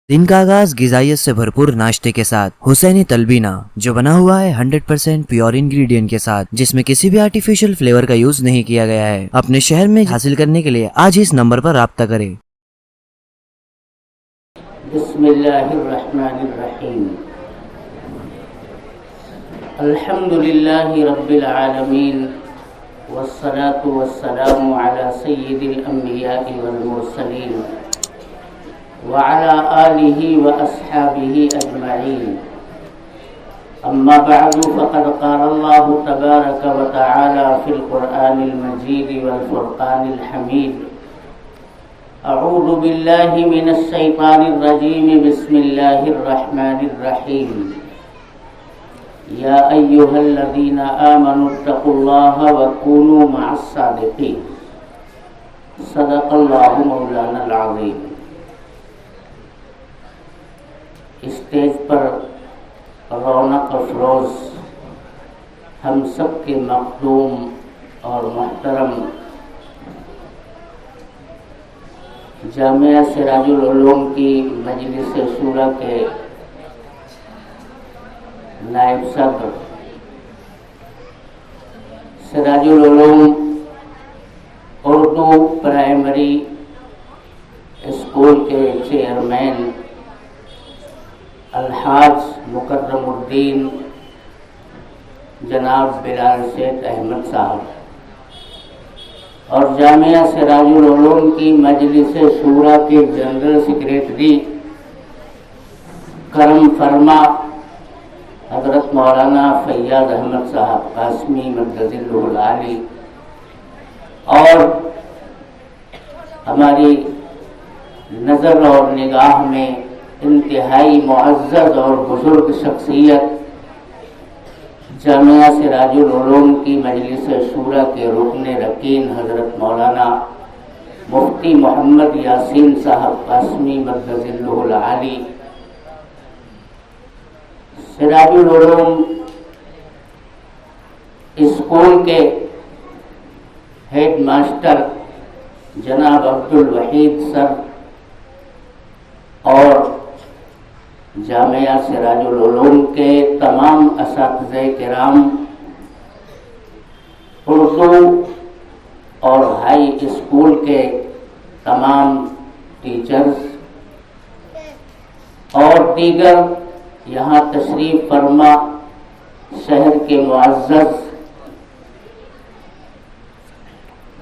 دن کا آغاز غذائیت سے بھرپور ناشتے کے ساتھ حسینی تلبینہ جو بنا ہوا ہے 100% پیور انگریڈینٹ کے ساتھ، جس میں کسی بھی آرٹیفیشل فلیور کا یوز نہیں کیا گیا ہے، اپنے شہر میں حاصل کرنے کے لیے آج اس نمبر پر رابطہ کریں۔ بسم اللہ الرحمن الرحیم۔ الحمد للہ رب العالمین والصلاة والسلام علی سید الانبیاء والمرسلین وعلى آلہ واصحابہ اجمعین۔ اما بعد فقد قال اللہ تبارک وتعالی فی القرآن المجید والفرقان الحمید۔ اعوذ باللہ من الشیطان الرجیم، بسم اللہ الرحمن الرحیم۔ یا ایہا الذین آمنوا اتقوا اللہ وکونوا مع الصادقین۔ صدق اللہ مولانا العظیم۔ اسٹیج پر رونق افروز ہم سب کے مخدوم اور محترم جامعہ سراج العلوم کی مجلس شورا کے نائب صدر، سراج العلوم اردو پرائمری اسکول کے چیئرمین الحاج مکرم الدین جناب بلال شیخ احمد صاحب، اور جامعہ سراج العلوم کی مجلس شورا کے جنرل سیکریٹری کرم فرما حضرت مولانا فیاض احمد صاحب قاسمی مدد اللہ العالی، اور ہماری نظر اور نگاہ میں انتہائی معزز اور بزرگ شخصیت جامعہ سراج العلوم کی مجلس شورا کے رکن رکین حضرت مولانا مفتی محمد یاسین صاحب قاسمی مدد اللہ العالی، سراج العلوم اسکول کے ہیڈ ماسٹر جناب عبد الوحید سر، اور جامعہ سراج العلوم کے تمام اساتذہ کرام، اردو اور ہائی اسکول کے تمام ٹیچرز اور دیگر یہاں تشریف فرما شہر کے معزز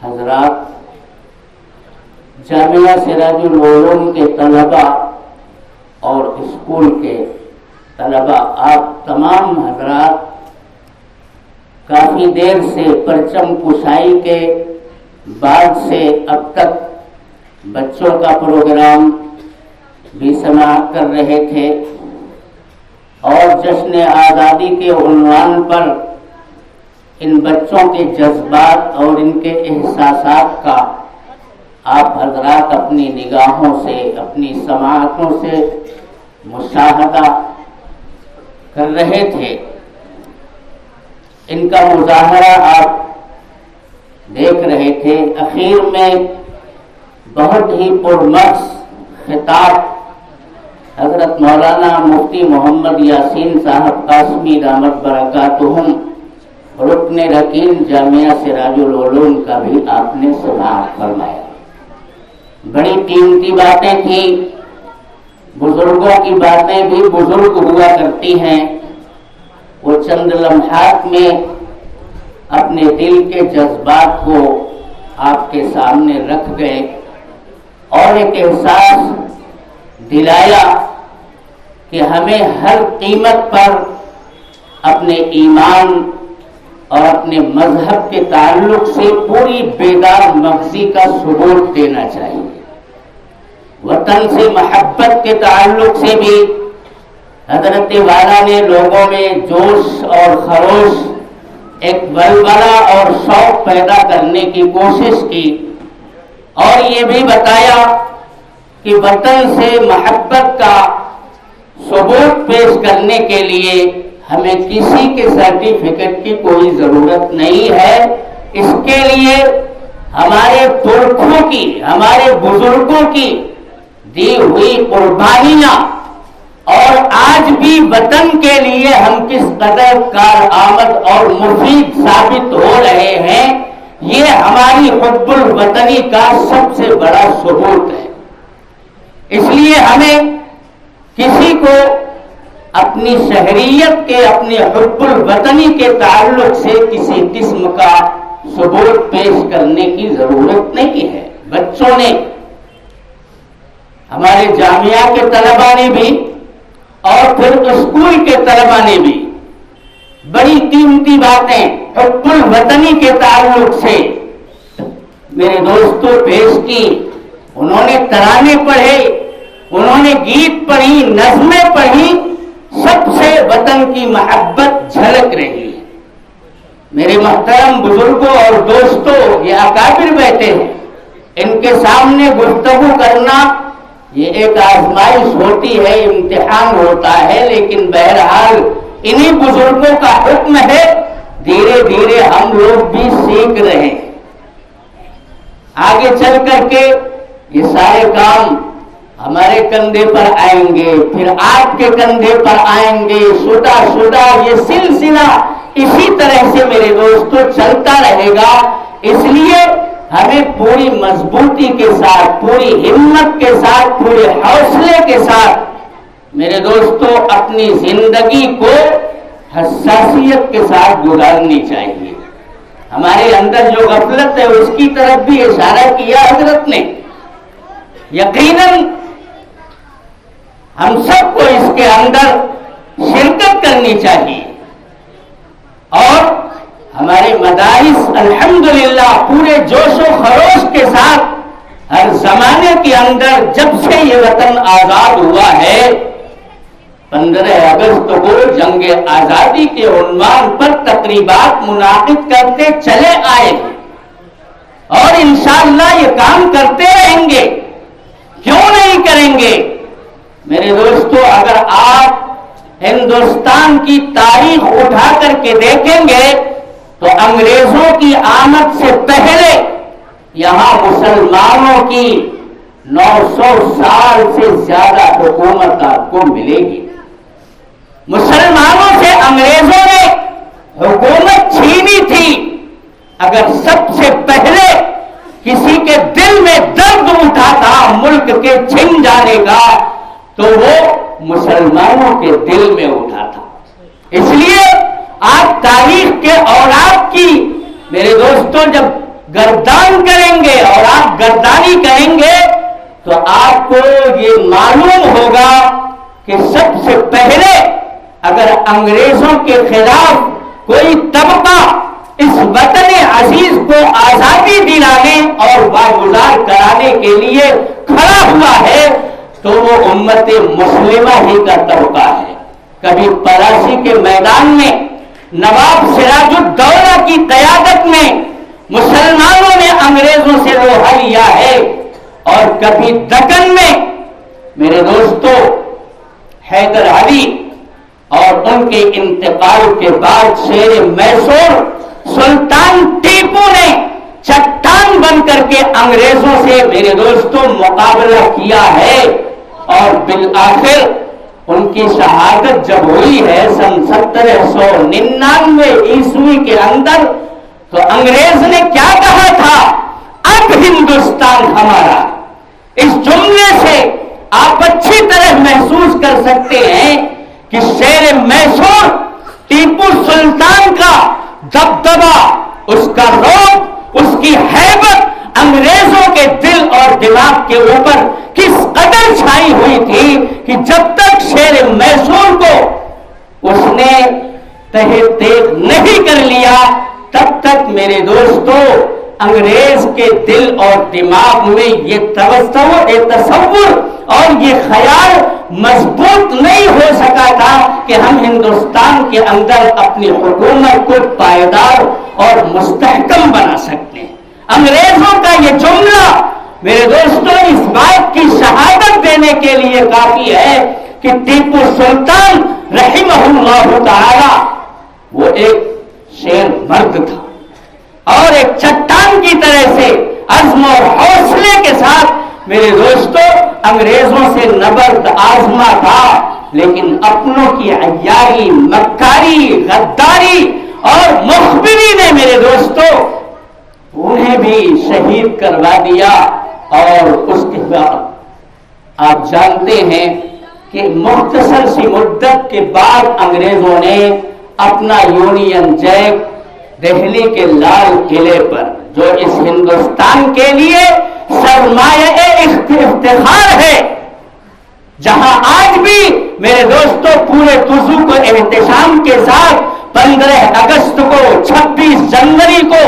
حضرات، جامعہ سراج العلوم کے طلباء اور اسکول کے طلباء، آپ تمام حضرات کافی دیر سے پرچم کشائی کے بعد سے اب تک بچوں کا پروگرام بھی سماعت کر رہے تھے، اور جشن آزادی کے عنوان پر ان بچوں کے جذبات اور ان کے احساسات کا آپ حضرات اپنی نگاہوں سے، اپنی سماعتوں سے مشاہدہ کر رہے تھے۔ ان کا مظاہرہ آپ دیکھ رہے تھے۔ اخیر میں بہت ہی پرمغز خطاب حضرت مولانا مفتی محمد یاسین صاحب قاسمی دامت برکاتہم رکن رکین جامعہ سراج العلوم کا بھی آپ نے سماعت فرمایا۔ بڑی قیمتی باتیں تھیں، بزرگوں کی باتیں بھی بزرگ ہوا کرتی ہیں۔ وہ چند لمحات میں اپنے دل کے جذبات کو آپ کے سامنے رکھ گئے اور ایک احساس دلایا کہ ہمیں ہر قیمت پر اپنے ایمان اور اپنے مذہب کے تعلق سے پوری بیدار مغزی کا ثبوت دینا چاہیے۔ وطن سے محبت کے تعلق سے بھی حضرت والا نے لوگوں میں جوش اور خروش، ایک ولولہ اور شوق پیدا کرنے کی کوشش کی، اور یہ بھی بتایا کہ وطن سے محبت کا ثبوت پیش کرنے کے لیے ہمیں کسی کے سرٹیفکیٹ کی کوئی ضرورت نہیں ہے۔ اس کے لیے ہمارے پرکھوں کی، ہمارے بزرگوں کی دی ہوئی قربانیاں اور آج بھی وطن کے لیے ہم کس قدر کارآمد اور مفید ثابت ہو رہے ہیں، یہ ہماری حب الوطنی کا سب سے بڑا ثبوت ہے۔ اس لیے ہمیں کسی کو اپنی شہریت کے، اپنے حب الوطنی کے تعلق سے کسی قسم کا ثبوت پیش کرنے کی ضرورت نہیں ہے۔ بچوں نے، ہمارے جامعہ کے طلباء نے بھی اور پھر اسکول کے طلباء نے بھی بڑی قیمتی باتیں حب الوطنی کے تعلق سے میرے دوستوں پیش کی۔ انہوں نے ترانے پڑھے، انہوں نے گیت پڑھی، نظمیں پڑھی، سب سے وطن کی محبت جھلک رہی ہے۔ میرے محترم بزرگوں اور دوستوں، یہ اکابر بیٹھے ہیں، ان کے سامنے گفتگو کرنا یہ ایک آزمائش ہوتی ہے، امتحان ہوتا ہے، لیکن بہرحال انہی بزرگوں کا حکم ہے، دھیرے دھیرے ہم لوگ بھی سیکھ رہے ہیں۔ آگے چل کر کے یہ سارے کام ہمارے کندھے پر آئیں گے، پھر آپ کے کندھے پر آئیں گے، شدہ شدہ یہ سلسلہ اسی طرح سے میرے دوستوں چلتا رہے گا۔ اس لیے ہمیں پوری مضبوطی کے ساتھ، پوری ہمت کے ساتھ، پورے حوصلے کے ساتھ میرے دوستوں اپنی زندگی کو حساسیت کے ساتھ گزارنی چاہیے۔ ہمارے اندر جو غفلت ہے اس کی طرف بھی اشارہ کیا حضرت نے۔ یقیناً ہم سب کو اس کے اندر شرکت کرنی چاہیے، اور ہمارے مدارس الحمدللہ پورے جوش و خروش کے ساتھ ہر زمانے کے اندر، جب سے یہ وطن آزاد ہوا ہے، 15 اگست کو جنگ آزادی کے عنوان پر تقریبات منعقد کرتے چلے آئے ہیں، اور انشاءاللہ یہ کام کرتے رہیں گے۔ کیوں نہیں کریں گے؟ میرے دوستو، اگر آپ ہندوستان کی تاریخ اٹھا کر کے دیکھیں گے تو انگریزوں کی آمد سے پہلے یہاں مسلمانوں کی 900 سال سے زیادہ حکومت آپ کو ملے گی۔ مسلمانوں سے انگریزوں نے حکومت چھینی تھی۔ اگر سب سے پہلے کسی کے دل میں درد اٹھا تھا ملک کے چھن جانے کا، تو وہ مسلمانوں کے دل میں اٹھا تھا۔ اس لیے آپ تاریخ کے اولاد کی میرے دوستوں جب گردان کریں گے اور آپ گردانی کریں گے تو آپ کو یہ معلوم ہوگا کہ سب سے پہلے اگر انگریزوں کے خلاف کوئی طبقہ اس وطن عزیز کو آزادی دلانے اور واگزار کرانے کے لیے کھڑا ہوا ہے تو وہ امت مسلمہ ہی کا طبقہ ہے۔ کبھی پلاسی کے میدان میں نواب سراج الدولہ کی قیادت میں مسلمانوں نے انگریزوں سے لوہا لیا ہے، اور کبھی دکن میں میرے دوستوں حیدر علی اور ان کے انتقال کے بعد شیر میسور سلطان ٹیپو نے چٹان بن کر کے انگریزوں سے میرے دوستوں مقابلہ کیا ہے، اور بالآخر ان کی شہادت جب ہوئی ہے سن 1799 عیسوی کے اندر، تو انگریز نے کیا کہا تھا؟ اب ہندوستان ہمارا۔ اس جملے سے آپ اچھی طرح محسوس کر سکتے ہیں کہ شیر میسور ٹیپو سلطان کا دبدبا، اس کا رعب، اس کی ہیبت انگریزوں کے دل اور دماغ کے اوپر کس قدر چھائی ہوئی تھی کہ جب تک شیر میسور کو اس نے تہہ تیغ نہیں کر لیا تب تک میرے دوستو انگریز کے دل اور دماغ میں یہ تصور اور یہ خیال مضبوط نہیں ہو سکا تھا کہ ہم ہندوستان کے اندر اپنی حکومت کو پائیدار اور مستحکم بنا سکتے ہیں۔ انگریزوں کا یہ جملہ میرے دوستوں اس بات کی شہادت دینے کے لیے کافی ہے کہ ٹیپو سلطان رحمہ اللہ تعالی وہ ایک شیر مرد تھا، اور ایک چٹان کی طرح سے عزم اور حوصلے کے ساتھ میرے دوستو انگریزوں سے نبرد آزما تھا، لیکن اپنوں کی عیاری، مکاری، غداری اور مخبری نے میرے دوستو انہیں بھی شہید کروا دیا۔ اور اس کے بعد آپ جانتے ہیں کہ مختصر سی مدت کے بعد انگریزوں نے اپنا یونین جیک دہلی کے لال قلعے پر، جو اس ہندوستان کے لیے سرمایہ افتخار ہے، جہاں آج بھی میرے دوستو پورے وضو کو احتشام کے ساتھ 15 اگست کو، 26 جنوری کو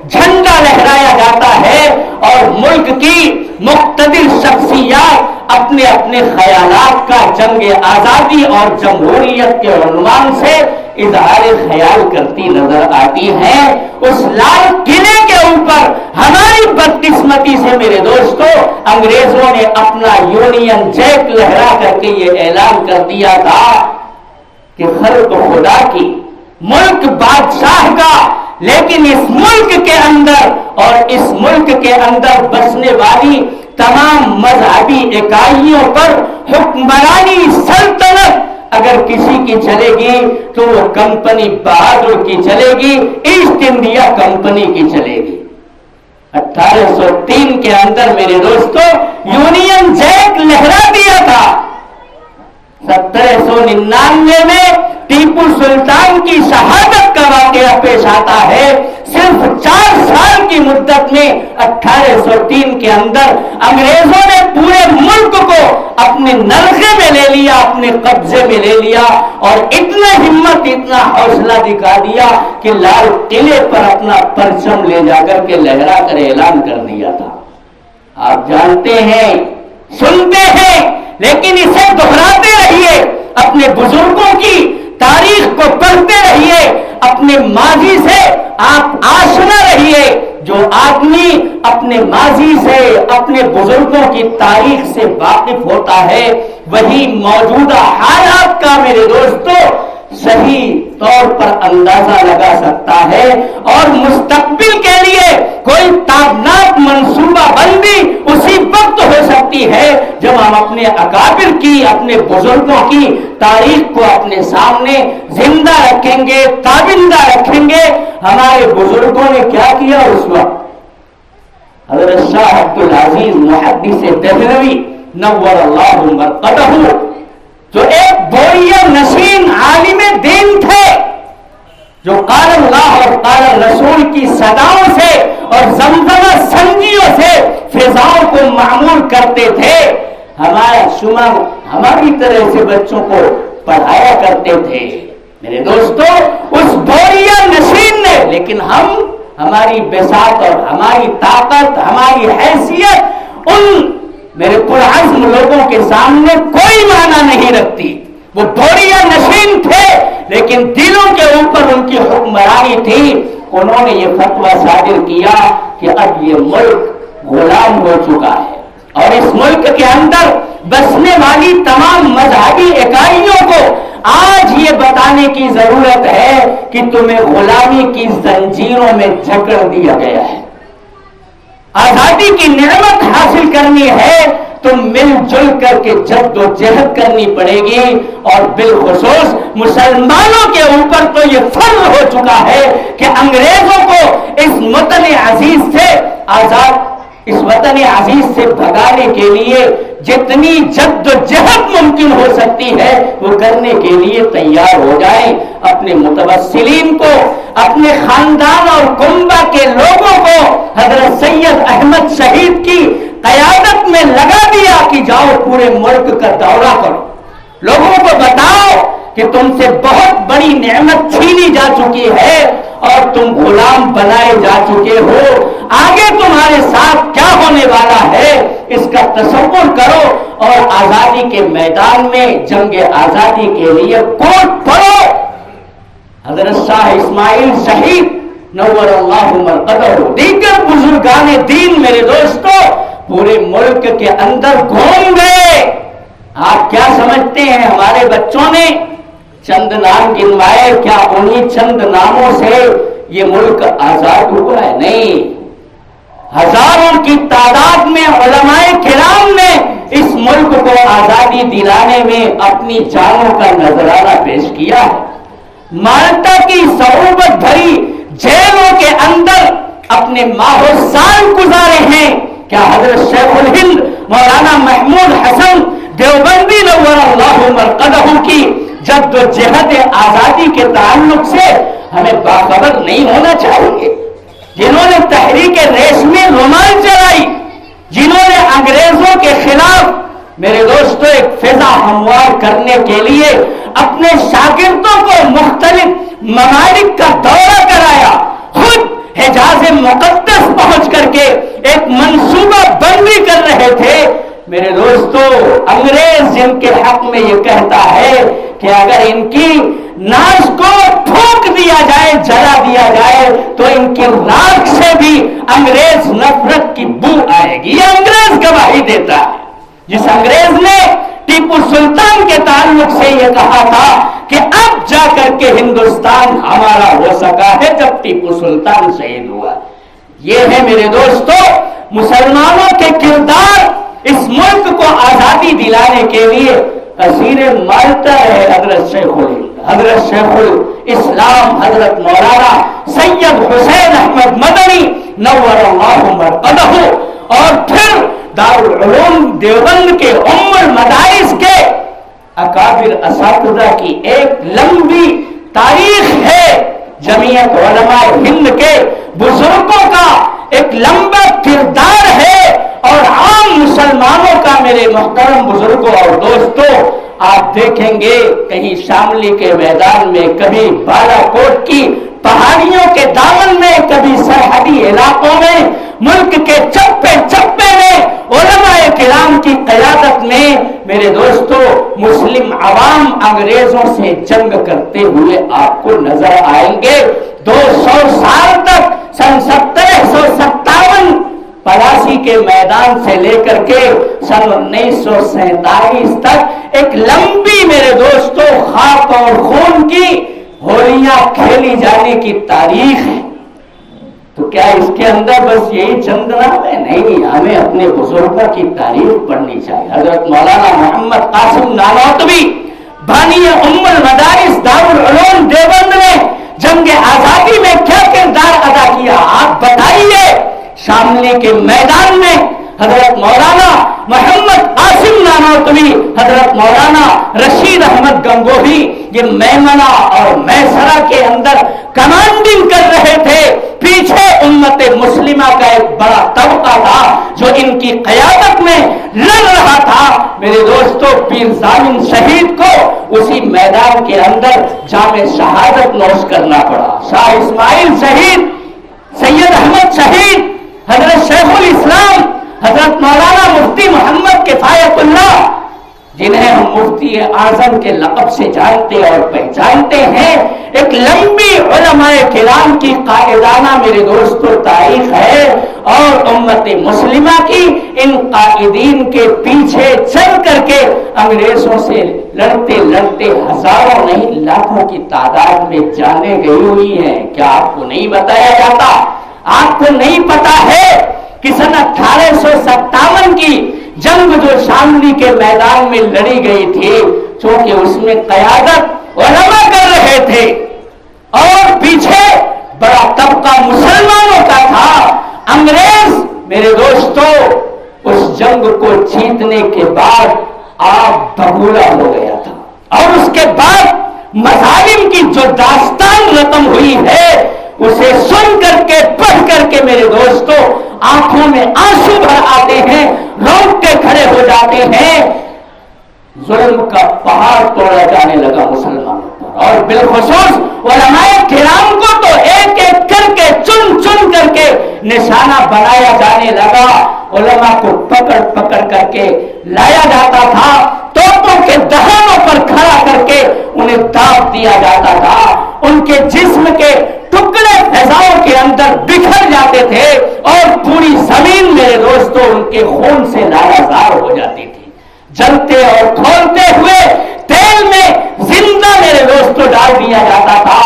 جھنڈا لہرایا جاتا ہے، اور ملک کی مقتدر شخصیات اپنے اپنے خیالات کا جنگ آزادی اور جمہوریت کے عنوان سے اظہار خیال کرتی نظر آتی ہیں۔ اس لال قلعے کے اوپر ہماری بدقسمتی سے میرے دوستو انگریزوں نے اپنا یونین جیک لہرا کر کے یہ اعلان کر دیا تھا کہ خلق خدا کی، ملک بادشاہ کا، لیکن اس ملک کے اندر اور اس ملک کے اندر بسنے والی تمام مذہبی اکائیوں پر حکمرانی سلطنت اگر کسی کی چلے گی تو وہ کمپنی بہادر کی چلے گی، ایسٹ انڈیا کمپنی کی چلے گی۔ 1803 کے اندر میرے دوستو یونین جیک لہرا دیا تھا۔ 1799 میں ٹیپو سلطان کی شہادت کا واقعہ پیش آتا ہے۔ صرف 4 سال کی مدت میں 1803 کے اندر انگریزوں نے پورے ملک کو اپنے نرغے میں لے لیا، اپنے قبضے میں لے لیا، اور اتنا ہمت، اتنا حوصلہ دکھا دیا کہ لال قلعے پر اپنا پرچم لے جا کر کے لہرا کر اعلان کر دیا تھا۔ آپ جانتے ہیں، سنتے ہیں، لیکن اسے دہراتے رہیے، اپنے بزرگوں کی تاریخ کو پڑھتے رہیے، اپنے ماضی سے آپ آشنا رہیے۔ جو آدمی اپنے ماضی سے، اپنے بزرگوں کی تاریخ سے واقف ہوتا ہے، وہی موجودہ حالات کا میرے دوستو صحیح طور پر اندازہ لگا سکتا ہے، اور مستقبل کے لیے کوئی تابناک منصوبہ بندی اسی وقت ہو سکتی ہے جب ہم اپنے اکابر کی، اپنے بزرگوں کی تاریخ کو اپنے سامنے زندہ رکھیں گے، تابندہ رکھیں گے۔ ہمارے بزرگوں نے کیا کیا اس وقت؟ حضرت شاہ عبدالعزیز محدث دہلوی نور اللہ مرقدہ، جو ایک بوریہ نشین عالم دین تھے، جو قال اللہ اور قال رسول کی صداؤں سے اور زمزمہ سنجیوں سے فضاؤں کو معمور کرتے تھے، ہمارا شمار ہماری طرح سے بچوں کو پڑھایا کرتے تھے۔ میرے دوستو اس بوریہ نشین نے، لیکن ہماری بساط اور ہماری طاقت، ہماری حیثیت ان میرے پرعزم لوگوں کے سامنے کوئی معنی نہیں رکھتی۔ وہ بوریہ نشین تھے، لیکن دلوں کے اوپر ان کی حکمرانی تھی۔ انہوں نے یہ فتویٰ صادر کیا کہ اب یہ ملک غلام ہو چکا ہے، اور اس ملک کے اندر بسنے والی تمام مذہبی اکائیوں کو آج یہ بتانے کی ضرورت ہے کہ تمہیں غلامی کی زنجیروں میں جکڑ دیا گیا ہے۔ آزادی کی نعمت حاصل کرنی ہے تو مل جل کر کے جد و جہد کرنی پڑے گی، اور بالخصوص مسلمانوں کے اوپر تو یہ فرض ہو چکا ہے کہ انگریزوں کو اس وطن عزیز سے آزاد، اس وطن عزیز سے بھگانے کے لیے جتنی جد و جہد ممکن ہو سکتی ہے وہ کرنے کے لیے تیار ہو جائیں۔ اپنے متوسلین کو، اپنے خاندان اور کنبہ کے لوگوں کو حضرت سید احمد شہید کی قیادت میں لگا دیا کہ جاؤ پورے ملک کا دورہ کرو، لوگوں کو بتاؤ کہ تم سے بہت بڑی نعمت چھینی جا چکی ہے اور تم غلام بنائے جا چکے ہو، آگے تمہارے ساتھ کیا ہونے والا ہے اس کا تصور کرو، اور آزادی کے میدان میں جنگ آزادی کے لیے کوٹ پڑو۔ حضرت شاہ اسماعیل شہید نور اللہ مرقدہ، دیگر بزرگان دین میرے دوستو پورے ملک کے اندر گھوم گئے۔ آپ کیا سمجھتے ہیں ہمارے بچوں نے چند نام گنوائے، کیا انہی چند ناموں سے یہ ملک آزاد ہوا ہے؟ نہیں، ہزاروں کی تعداد میں علماء کرام نے اس ملک کو آزادی دلانے میں اپنی جانوں کا نذرانہ پیش کیا ہے۔ مالٹا کی صعوبت بھری جیلوں کے اندر اپنے ماہ و سال گزارے ہیں۔ کیا حضرت شیخ الہند مولانا محمود حسن دیوبندی نور اللہ مرقدہ کی جد و جہد آزادی کے تعلق سے ہمیں باخبر نہیں ہونا چاہیے؟ جنہوں نے تحریک ریشمی رومال چلائی، جنہوں نے انگریزوں کے خلاف میرے دوستو ایک فضا ہموار کرنے کے لیے اپنے شاگردوں کو مختلف ممالک کا دورہ کرایا، خود حجاز مقدس پہنچ کر کے ایک منصوبہ بندی کر رہے تھے، میرے دوستو انگریز جن کے حق میں یہ کہتا ہے کہ اگر ان کی ناز کو پھونک دیا جائے، جلا دیا جائے تو ان کی راکھ سے بھی انگریز نفرت کی بو آئے گی، یہ انگریز گواہی دیتا ہے۔ جس انگریز نے ٹیپو سلطان کے تعلق سے یہ کہا تھا کہ اب جا کر کے ہندوستان ہمارا ہو سکا ہے جب ٹیپو سلطان شہید ہوا۔ یہ ہے میرے دوستو مسلمانوں کے کردار اس ملک کو آزادی دلانے کے لیے اسیر مالٹا ہے حضرت شیخ الاسلام حضرت مولانا سید حسین احمد مدنی نور اللہ مرقدہ، اور پھر دارالعلوم دیوبند کے ام المدارس کے اکابر اساتذہ کی ایک لمبی تاریخ ہے، جمعیت علماء ہند کے بزرگوں کا ایک لمبا کردار ہے، اور عام مسلمانوں کا میرے محترم بزرگوں اور دوستوں آپ دیکھیں گے کہیں شاملی کے میدان میں، کبھی بالا کوٹ کی پہاڑیوں کے دامن میں، کبھی سرحدی علاقوں میں، ملک کے چپے چپے میں علماء کرام کی قیادت میں میرے دوستوں مسلم عوام انگریزوں سے جنگ کرتے ہوئے آپ کو نظر آئیں گے۔ 200 سال تک سن 1757 پلاسی کے میدان سے لے کر کے سن 1947 تک ایک لمبی میرے دوستوں خاک اور خون کی ہولیاں کھیلی جانے کی تاریخ ہے۔ تو کیا اس کے اندر بس یہی چند نام ہے؟ نہیں، ہمیں اپنے بزرگوں کی تاریخ پڑھنی چاہیے۔ حضرت مولانا محمد قاسم نانوتوی بانی ام المدارس دارالعلوم دیوبند نے جنگ آزادی میں کیا کردار ادا کیا آپ بتائیے؟ شاملی کے میدان میں حضرت مولانا محمد قاسم نانوتوی، حضرت مولانا رشید احمد گنگوہی یہ میمنہ اور میسرہ کے اندر کمانڈنگ کر رہے تھے، پیچھے امت مسلمہ کا ایک بڑا طبقہ تھا جو ان کی قیادت میں لڑ رہا تھا۔ میرے دوستو پیر ضامن شہید کو اسی میدان کے اندر جام شہادت نوش کرنا پڑا۔ شاہ اسماعیل شہید، سید احمد شہید، حضرت شیخ الاسلام حضرت مولانا مفتی محمد کفایت اللہ جنہیں ہم مفتی اعظم کے لقب سے جانتے اور پہچانتے ہیں، ایک لمبی علماء کرام کی قائدانہ میرے دوستو تاریخ ہے، اور امت مسلمہ کی ان قائدین کے پیچھے چل کر کے انگریزوں سے لڑتے لڑتے ہزاروں نہیں لاکھوں کی تعداد میں جانیں گئی ہوئی ہیں۔ کیا آپ کو نہیں بتایا جاتا؟ آپ کو نہیں پتا ہے کہ سن 1857 کی جنگ جو شاملی کے میدان میں لڑی گئی تھی، چونکہ اس میں قیادت علماء کر رہے تھے اور پیچھے بڑا طبقہ مسلمانوں کا تھا، انگریز میرے دوستو اس جنگ کو جیتنے کے بعد آپ بھگولا ہو گیا تھا، اور اس کے بعد مظالم کی جو داستان رقم ہوئی ہے اسے سن کر کے پڑھ کر کے میرے دوستو آنکھوں میں آنسو بھر آتے ہیں، رونگٹے کھڑے ہو جاتے ہیں۔ ظلم کا پہاڑ توڑا جانے لگا مسلمانوں پر، اور بالخصوص علماء کرام کو تو ایک ایک کر کے چن چن کر کے نشانہ بنایا جانے لگا۔ علماء کو پکڑ پکڑ کر کے لایا جاتا تھا، توپوں کے دہانوں پر کھڑا کر کے انہیں داب دیا جاتا تھا، ان کے جسم کے ٹکڑے فضاؤں کے اندر بکھر جاتے تھے، اور پوری زمین میرے دوستو ان کے خون سے لالہزار ہو جاتی تھی۔ جلتے اور کھولتے ہوئے تیل میں زندہ میرے دوستو ڈال دیا جاتا تھا،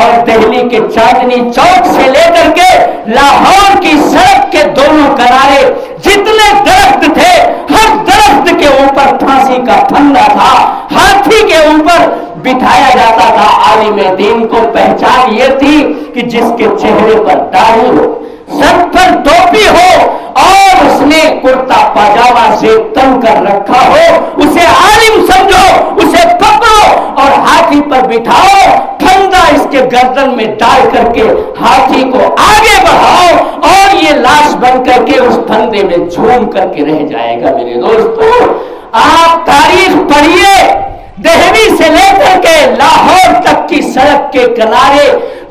اور دہلی کے چاندنی چوک سے لے کر کے لاہور کی سڑک کے دونوں کنارے جتنے درخت تھے ہر درخت کے اوپر پھانسی کا پھندا تھا، ہاتھی کے اوپر بٹھایا جاتا تھا۔ عالم دین کو پہچان یہ تھی کہ جس کے چہرے پر داڑھی ہو، سر پر ٹوپی ہو اور اس نے کرتا پاجامہ سے تن کر رکھا ہو، اسے عالم سمجھو، اسے پکڑو اور ہاتھی پر بٹھاؤ، پھندا اس کے گردن میں ڈال کر کے ہاتھی کو آگے بڑھاؤ اور یہ لاش بن کر کے اس پھندے میں جھوم کر کے رہ جائے گا۔ میرے دوستو، آپ تاریخ پڑھیے، دہلی سے لے کر کے لاہور تک کی سڑک کے کنارے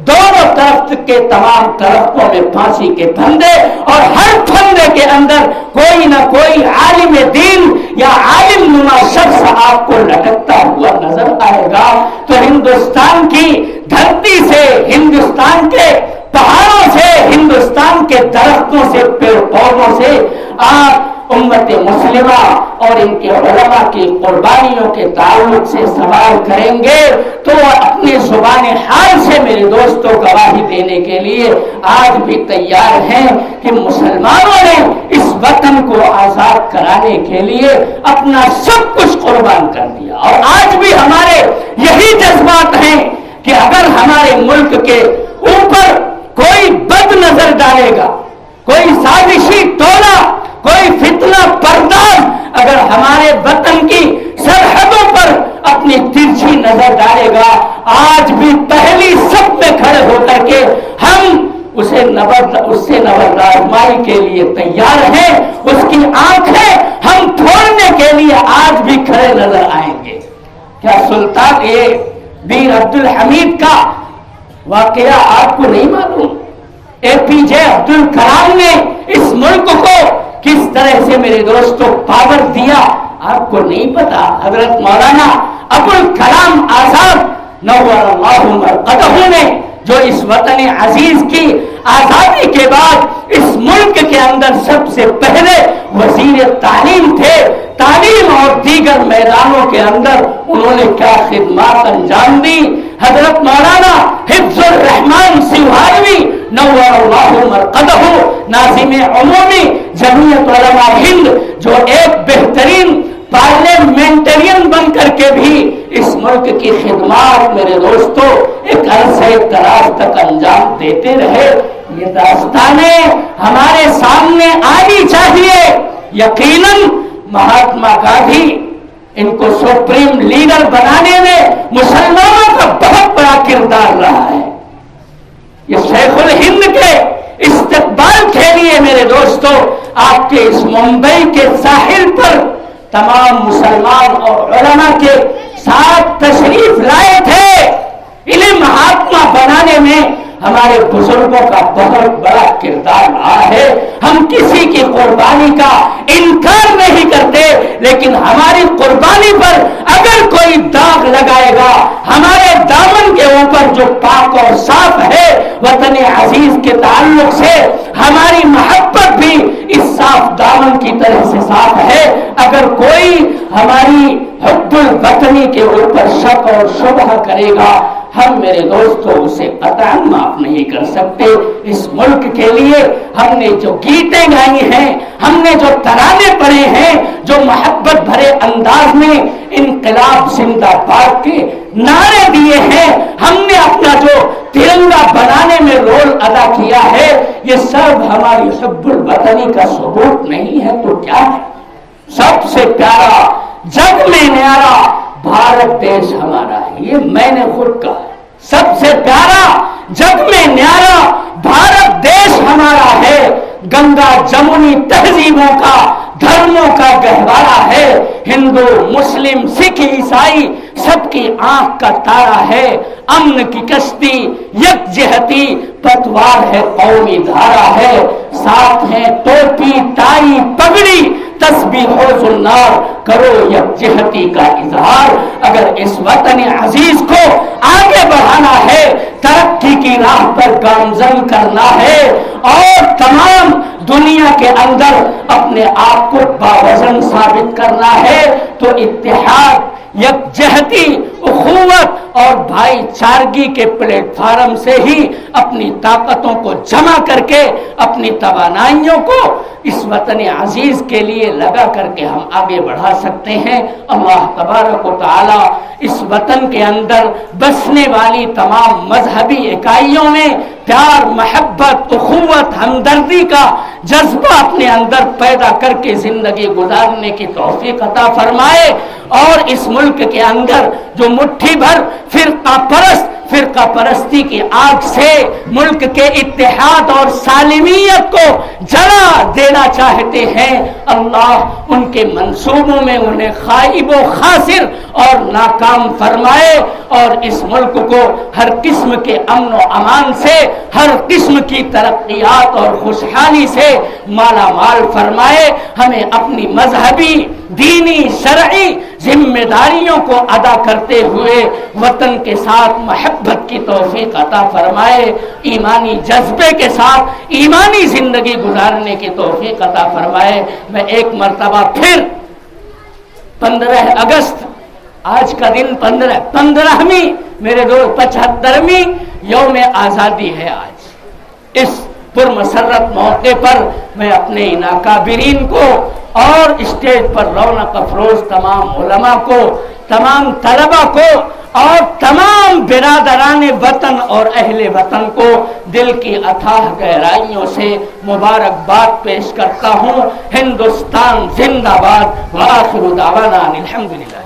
دونوں طرف کے تمام طرفوں میں پھانسی کے پھندے، اور ہر پھندے کے اندر کوئی نہ کوئی عالم دین یا عالم نما شخص آپ کو لٹکتا ہوا نظر آئے گا۔ تو ہندوستان کی دھرتی سے، ہندوستان کے پہاڑوں سے، ہندوستان کے درختوں سے، پیڑ پودوں سے آپ امت مسلمہ اور ان کے علماء کی قربانیوں کے تعلق سے سوال کریں گے تو وہ اپنی زبان حال سے میرے دوستوں گواہی دینے کے لیے آج بھی تیار ہیں کہ مسلمانوں نے اس وطن کو آزاد کرانے کے لیے اپنا سب کچھ قربان کر دیا، اور آج بھی ہمارے یہی جذبات ہیں کہ اگر ہمارے ملک کے اوپر کوئی بد نظر ڈالے گا، کوئی سازشی ٹولہ، کوئی فتنہ پرداز اگر ہمارے وطن کی سرحدوں پر اپنی ترچھی نظر ڈالے گا، آج بھی پہلی صف میں کھڑے ہو کر کے ہم اس سے نبردآزمائی کے لیے تیار ہیں، اس کی آنکھیں ہم پھوڑنے کے لیے آج بھی کھڑے نظر آئیں گے۔ کیا سلطان ویر عبدالحمید کا واقعہ آپ کو نہیں معلوم؟ اے پی جے عبد الکلام نے اس ملک کو کس طرح سے میرے دوستوں پاور دیا، آپ کو نہیں پتا؟ حضرت مولانا ابو الکلام آزاد نور اللہ مرقدہ نے جو اس وطن عزیز کی آزادی کے بعد اس ملک کے اندر سب سے پہلے وزیر تعلیم تھے، تعلیم اور دیگر میدانوں کے اندر انہوں نے کیا خدمات انجام دی۔ حضرت مولانا حفظ الرحمان سیوہاروی نور اللہ مرقدہ، ناظم عمومی جمعیت علماء ہند، جو ایک بہترین پارلیمنٹرین بن کر کے بھی اس ملک کی خدمات میرے دوستوں ایک عرصہ دراز تک انجام دیتے رہے۔ یہ داستانیں ہمارے سامنے آنی چاہیے۔ یقیناً مہاتما گاندھی ان کو سپریم لیڈر بنانے میں مسلمانوں کا بہت بڑا کردار رہا ہے۔ یہ شیخ الہند کے استقبال کے لیے میرے دوستو آپ کے اس ممبئی کے ساحل پر تمام مسلمان اور علماء کے ساتھ تشریف لائے تھے۔ انہیں مہاتما بنانے میں ہمارے بزرگوں کا بہت بڑا کردار رہا ہے۔ ہم کسی کی قربانی کا انکار نہیں کرتے، لیکن ہماری قربانی پر اگر کوئی داغ لگائے گا، ہمارے دامن کے اوپر جو پاک اور صاف ہے وطن عزیز کے تعلق سے، ہماری محبت بھی اس صاف دامن کی طرح سے صاف ہے۔ اگر کوئی ہماری حب الوطنی کے اوپر شک اور شبہ کرے گا، ہم میرے دوستوں اسے قطعاً معاف نہیں کر سکتے۔ اس ملک کے لیے ہم نے جو گیتیں گائی ہیں، ہم نے جو ترانے پڑھے ہیں، جو محبت بھرے انداز میں انقلاب زندہ باد کے نعرے دیے ہیں، ہم نے اپنا جو ترنگا بنانے میں رول ادا کیا ہے، یہ سب ہماری حب الوطنی کا ثبوت نہیں ہے تو کیا ہے؟ سب سے پیارا، جگ میں نیارا بھارت دیش ہمارا ہے، یہ میں نے خود کہا۔ سب سے پیارا، جگ میں نیارا بھارت دیش ہمارا ہے، گنگا جمنی تہذیبوں کا، دھرموں کا گہوارہ ہے، ہندو مسلم سکھ عیسائی سب کی آنکھ کا تارا ہے، امن کی کشتی یکجہتی پتوار ہے، قومی دھارا ہے، ساتھ ہیں ٹوپی ٹائی پگڑی تسبیح و زنار، کرو یکجہتی کا اظہار۔ اگر اس وطن عزیز کو آگے بڑھانا ہے، ترقی کی راہ پر گامزن کرنا ہے اور تمام دنیا کے اندر اپنے آپ کو باوزن ثابت کرنا ہے، تو اتحاد، یکجہتی، اخوت اور بھائی بھائی چارگی کے پلیٹ فارم سے ہی اپنی طاقتوں کو جمع کر کے اپنی توانائیوں کو اس وطن عزیز کے لیے لگا کر کے ہم آگے بڑھا سکتے ہیں۔ اللہ تبارک و تعالی اس وطن کے اندر بسنے والی تمام مذہبی اکائیوں میں پیار، محبت، اخوت، ہمدردی کا جذبہ اپنے اندر پیدا کر کے زندگی گزارنے کی توفیق عطا فرمائے، اور اس ملک کے اندر جو مٹھی بھر فرقہ پرستی کی آگ سے ملک کے اتحاد اور سالمیت کو جلا دینا چاہتے ہیں، اللہ ان کے منصوبوں میں انہیں خائب و خاسر اور ناکام فرمائے، اور اس ملک کو ہر قسم کے امن و امان سے، ہر قسم کی ترقیات اور خوشحالی سے مالا مال فرمائے۔ ہمیں اپنی مذہبی، دینی، شرعی ذمہ داریوں کو ادا کرتے ہوئے وطن کے ساتھ محبت کی توفیق عطا فرمائے، ایمانی جذبے کے ساتھ ایمانی زندگی گزارنے کی توفیق عطا فرمائے۔ میں ایک مرتبہ پھر 15 اگست، آج کا دن 15ویں میرے دوست 75ویں یوم آزادی ہے آج، اس پرمسرت موقع پر میں اپنے ان اکابرین کو اور اسٹیج پر رونق افروز تمام علماء کو، تمام طلباء کو اور تمام برادران وطن اور اہل وطن کو دل کی اتھاہ گہرائیوں سے مبارکباد پیش کرتا ہوں۔ ہندوستان زندہ باد، وآخر دعوانا الحمدللہ۔